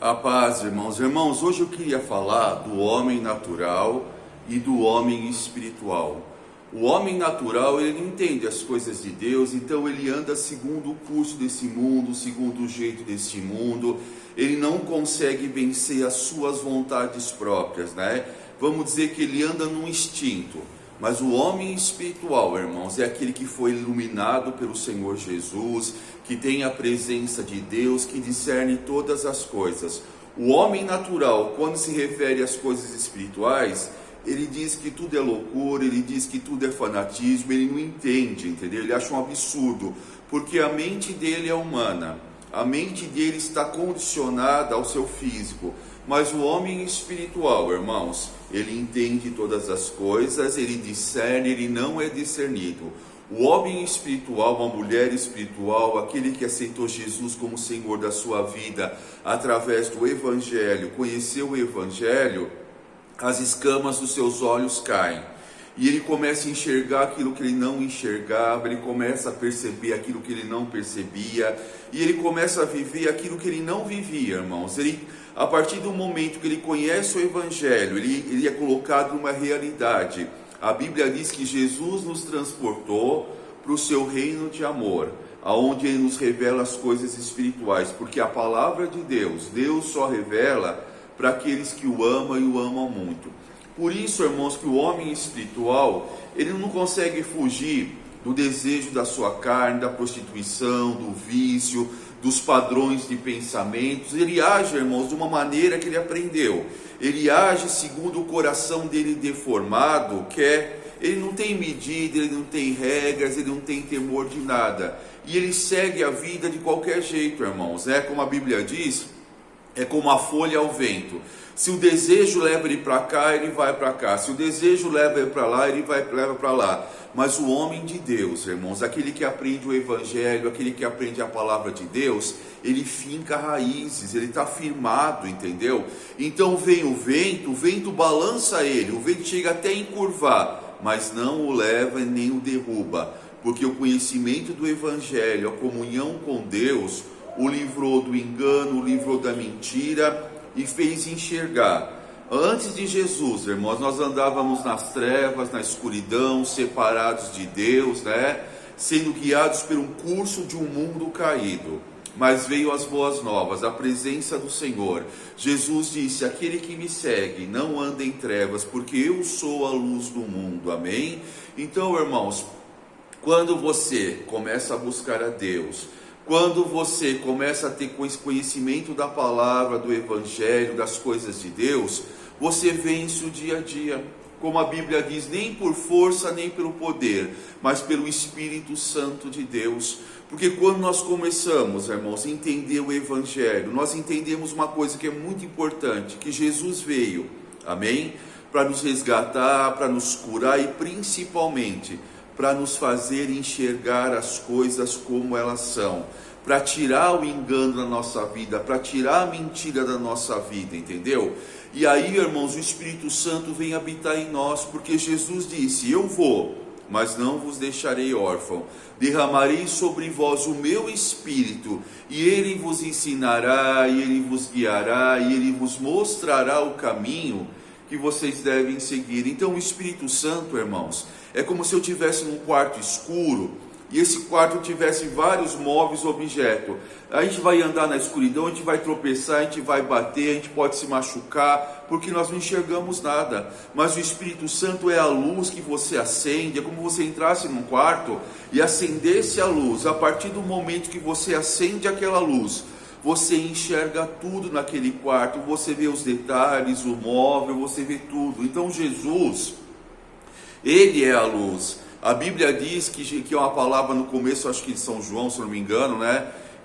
A paz, irmãos. Irmãos, hoje eu queria falar do homem natural e do homem espiritual. O homem natural, ele não entende as coisas de Deus, então ele anda segundo o curso desse mundo, segundo o jeito desse mundo. Ele não consegue vencer as suas vontades próprias, né? Vamos dizer que ele anda num instinto. Mas o homem espiritual, irmãos, é aquele que foi iluminado pelo Senhor Jesus, que tem a presença de Deus, que discerne todas as coisas. O homem natural, quando se refere às coisas espirituais, ele diz que tudo é loucura, ele diz que tudo é fanatismo, ele não entende, entendeu? Ele acha um absurdo, porque a mente dele é humana, a mente dele está condicionada ao seu físico. Mas o homem espiritual, irmãos, ele entende todas as coisas, ele discerne, ele não é discernido. O homem espiritual, uma mulher espiritual, aquele que aceitou Jesus como Senhor da sua vida através do Evangelho, conheceu o Evangelho, as escamas dos seus olhos caem. E ele começa a enxergar aquilo que ele não enxergava, ele começa a perceber aquilo que ele não percebia, e ele começa a viver aquilo que ele não vivia, irmãos. A partir do momento que ele conhece o Evangelho, ele é colocado numa realidade. A Bíblia diz que Jesus nos transportou para o seu reino de amor, aonde ele nos revela as coisas espirituais, porque a palavra de Deus só revela para aqueles que o amam e o amam muito. Por isso, irmãos, que o homem espiritual, ele não consegue fugir do desejo da sua carne, da prostituição, do vício, dos padrões de pensamentos. Ele age, irmãos, de uma maneira que ele aprendeu. Ele age segundo o coração dele deformado, ele não tem medida, ele não tem regras, ele não tem temor de nada. E ele segue a vida de qualquer jeito, irmãos. Como a Bíblia diz, é como a folha ao vento. Se o desejo leva ele para cá, ele vai para cá. Se o desejo leva ele para lá, ele leva para lá. Mas o homem de Deus, irmãos, aquele que aprende o Evangelho, aquele que aprende a palavra de Deus, ele finca raízes, ele está firmado, entendeu? Então vem o vento balança ele, o vento chega até a encurvar, mas não o leva e nem o derruba, porque o conhecimento do Evangelho, a comunhão com Deus, o livrou do engano, o livrou da mentira e fez enxergar. Antes de Jesus, irmãos, nós andávamos nas trevas, na escuridão, separados de Deus, sendo guiados por um curso de um mundo caído. Mas veio as boas novas, a presença do Senhor. Jesus disse: aquele que me segue não anda em trevas, porque eu sou a luz do mundo. Amém? Então, irmãos, quando você começa a buscar a Deus, quando você começa a ter conhecimento da palavra, do Evangelho, das coisas de Deus, você vence o dia a dia. Como a Bíblia diz, nem por força, nem pelo poder, mas pelo Espírito Santo de Deus. Porque quando nós começamos, irmãos, a entender o Evangelho, nós entendemos uma coisa que é muito importante, que Jesus veio, amém? Para nos resgatar, para nos curar e principalmente para nos fazer enxergar as coisas como elas são, para tirar o engano da nossa vida, para tirar a mentira da nossa vida, entendeu? E aí, irmãos, o Espírito Santo vem habitar em nós, porque Jesus disse: eu vou, mas não vos deixarei órfão, derramarei sobre vós o meu Espírito, e ele vos ensinará, e ele vos guiará, e ele vos mostrará o caminho que vocês devem seguir. Então o Espírito Santo, irmãos, é como se eu estivesse num quarto escuro, e esse quarto tivesse vários móveis, objetos. A gente vai andar na escuridão, a gente vai tropeçar, a gente vai bater, a gente pode se machucar, porque nós não enxergamos nada. Mas o Espírito Santo é a luz que você acende, é como você entrasse num quarto e acendesse a luz. A partir do momento que você acende aquela luz, você enxerga tudo naquele quarto, você vê os detalhes, o móvel, você vê tudo. Então Jesus, ele é a luz. A Bíblia diz que é uma palavra no começo, acho que de São João, se não me engano,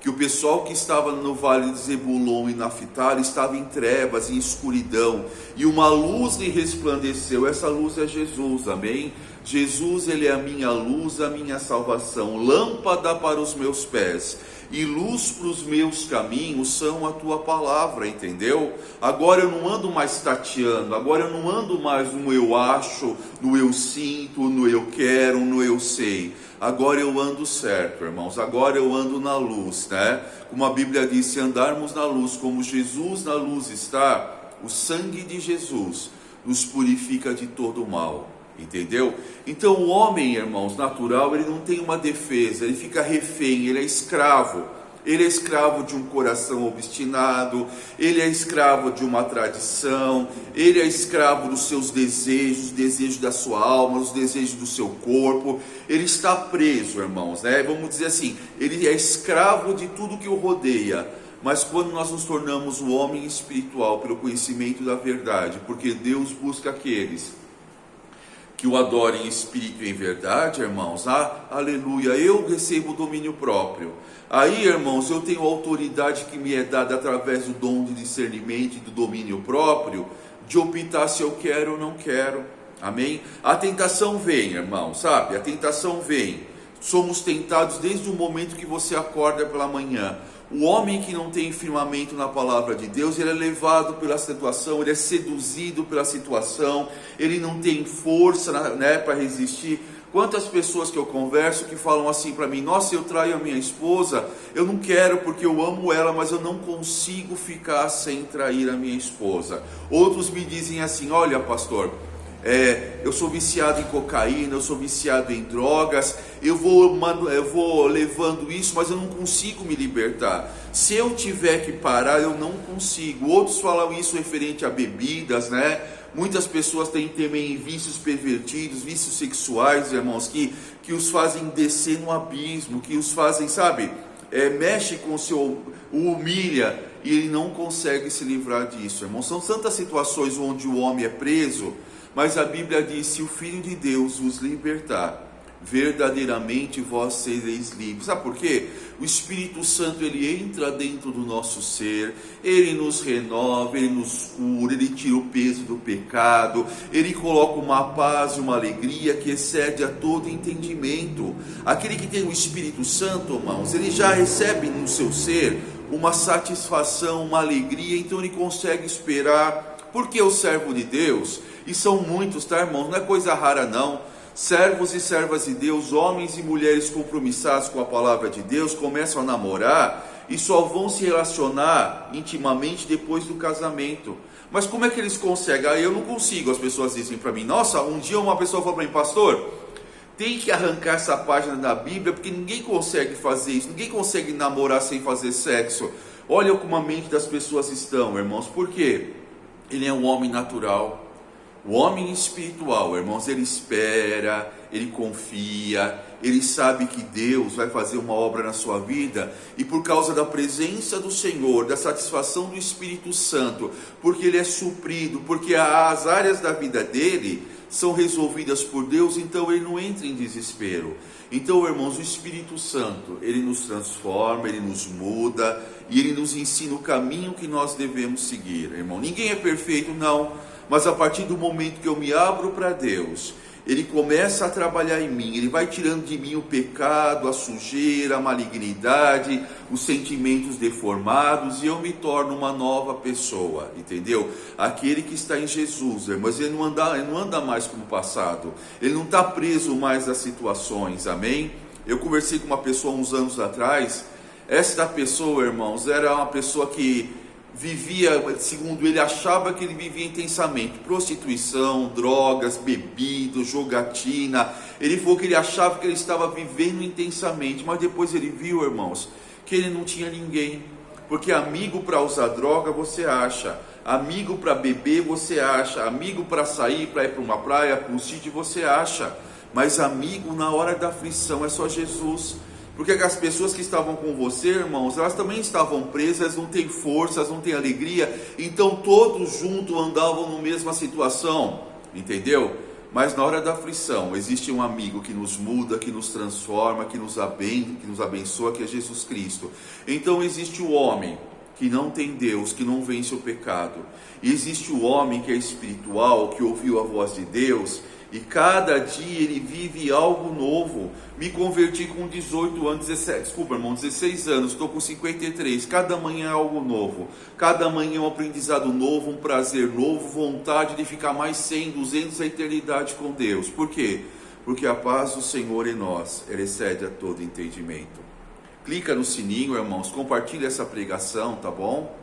que o pessoal que estava no vale de Zebulon e Naftali estava em trevas, em escuridão, e uma luz lhe resplandeceu. Essa luz é Jesus, amém? Jesus, ele é a minha luz, a minha salvação, lâmpada para os meus pés e luz para os meus caminhos são a tua palavra, entendeu? Agora eu não ando mais tateando, agora eu não ando mais no eu acho, no eu sinto, no eu quero, no eu sei. Agora eu ando certo, irmãos, agora eu ando na luz, né? Como a Bíblia diz, se andarmos na luz, como Jesus na luz está, o sangue de Jesus nos purifica de todo o mal. Entendeu? Então o homem, irmãos, natural, ele não tem uma defesa, ele fica refém, ele é escravo. Ele é escravo de um coração obstinado, ele é escravo de uma tradição, ele é escravo dos seus desejos, os desejos da sua alma, os desejos do seu corpo. Ele está preso, irmãos, né? Vamos dizer assim, ele é escravo de tudo que o rodeia. Mas quando nós nos tornamos o homem espiritual pelo conhecimento da verdade, porque Deus busca aqueles que o adorem em espírito e em verdade, irmãos, aleluia, eu recebo domínio próprio. Aí, irmãos, eu tenho autoridade que me é dada através do dom de discernimento e do domínio próprio, de optar se eu quero ou não quero, amém? A tentação vem, irmãos, sabe? A tentação vem. Somos tentados desde o momento que você acorda pela manhã. O homem que não tem firmamento na palavra de Deus, ele é levado pela situação, ele é seduzido pela situação, ele não tem força, né, para resistir. Quantas pessoas que eu converso que falam assim para mim: nossa, eu traio a minha esposa, eu não quero porque eu amo ela, mas eu não consigo ficar sem trair a minha esposa. Outros me dizem assim: olha, pastor, eu sou viciado em cocaína, eu sou viciado em drogas, eu vou levando isso, mas eu não consigo me libertar. Se eu tiver que parar, eu não consigo. Outros falam isso referente a bebidas, né? Muitas pessoas têm também vícios pervertidos, vícios sexuais, irmãos, que os fazem descer no abismo, que os fazem, sabe, mexe com o humilha, e ele não consegue se livrar disso, irmãos. São tantas situações onde o homem é preso, mas a Bíblia diz: se o Filho de Deus vos libertar, verdadeiramente vós sereis livres. Sabe por quê? O Espírito Santo, ele entra dentro do nosso ser, ele nos renova, ele nos cura, ele tira o peso do pecado, ele coloca uma paz e uma alegria que excede a todo entendimento. Aquele que tem o Espírito Santo, irmãos, ele já recebe no seu ser uma satisfação, uma alegria, então ele consegue esperar. Porque o servo de Deus, e são muitos, tá, irmãos? Não é coisa rara não. Servos e servas de Deus, homens e mulheres compromissados com a palavra de Deus, começam a namorar e só vão se relacionar intimamente depois do casamento. Mas como é que eles conseguem? Eu não consigo. As pessoas dizem para mim: nossa, um dia uma pessoa falou para mim: pastor, tem que arrancar essa página da Bíblia, porque ninguém consegue fazer isso, ninguém consegue namorar sem fazer sexo. Olha como a mente das pessoas estão, irmãos. Por quê? Ele é um homem natural. O homem espiritual, irmãos, ele espera, ele confia, ele sabe que Deus vai fazer uma obra na sua vida, e por causa da presença do Senhor, da satisfação do Espírito Santo, porque ele é suprido, porque as áreas da vida dele são resolvidas por Deus, então ele não entra em desespero. Então, irmãos, o Espírito Santo, ele nos transforma, ele nos muda, e ele nos ensina o caminho que nós devemos seguir, irmão. Ninguém é perfeito, não, mas a partir do momento que eu me abro para Deus, ele começa a trabalhar em mim, ele vai tirando de mim o pecado, a sujeira, a malignidade, os sentimentos deformados, e eu me torno uma nova pessoa, entendeu? Aquele que está em Jesus, mas ele não anda mais como o passado, ele não está preso mais às situações, amém? Eu conversei com uma pessoa uns anos atrás. Esta pessoa, irmãos, era uma pessoa que vivia, segundo ele, achava que ele vivia intensamente, prostituição, drogas, bebida, jogatina. Ele falou que ele achava que ele estava vivendo intensamente, mas depois ele viu, irmãos, que ele não tinha ninguém, porque amigo para usar droga você acha, amigo para beber você acha, amigo para sair, para ir para uma praia, para um sítio você acha, mas amigo na hora da aflição é só Jesus. Porque as pessoas que estavam com você, irmãos, elas também estavam presas, não têm força, não têm alegria, então todos juntos andavam na mesma situação, entendeu? Mas na hora da aflição, existe um amigo que nos muda, que nos transforma, que nos abençoa, que é Jesus Cristo. Então existe o homem que não tem Deus, que não vence o pecado. E existe o homem que é espiritual, que ouviu a voz de Deus, E cada dia ele vive algo novo. Me converti com 18 anos, 17, desculpa irmão, 16 anos, estou com 53. Cada manhã é algo novo. Cada manhã é um aprendizado novo, um prazer novo, vontade de ficar mais 100, 200 a eternidade com Deus. Por quê? Porque a paz do Senhor em nós, ela excede a todo entendimento. Clica no sininho, irmãos, compartilha essa pregação, tá bom?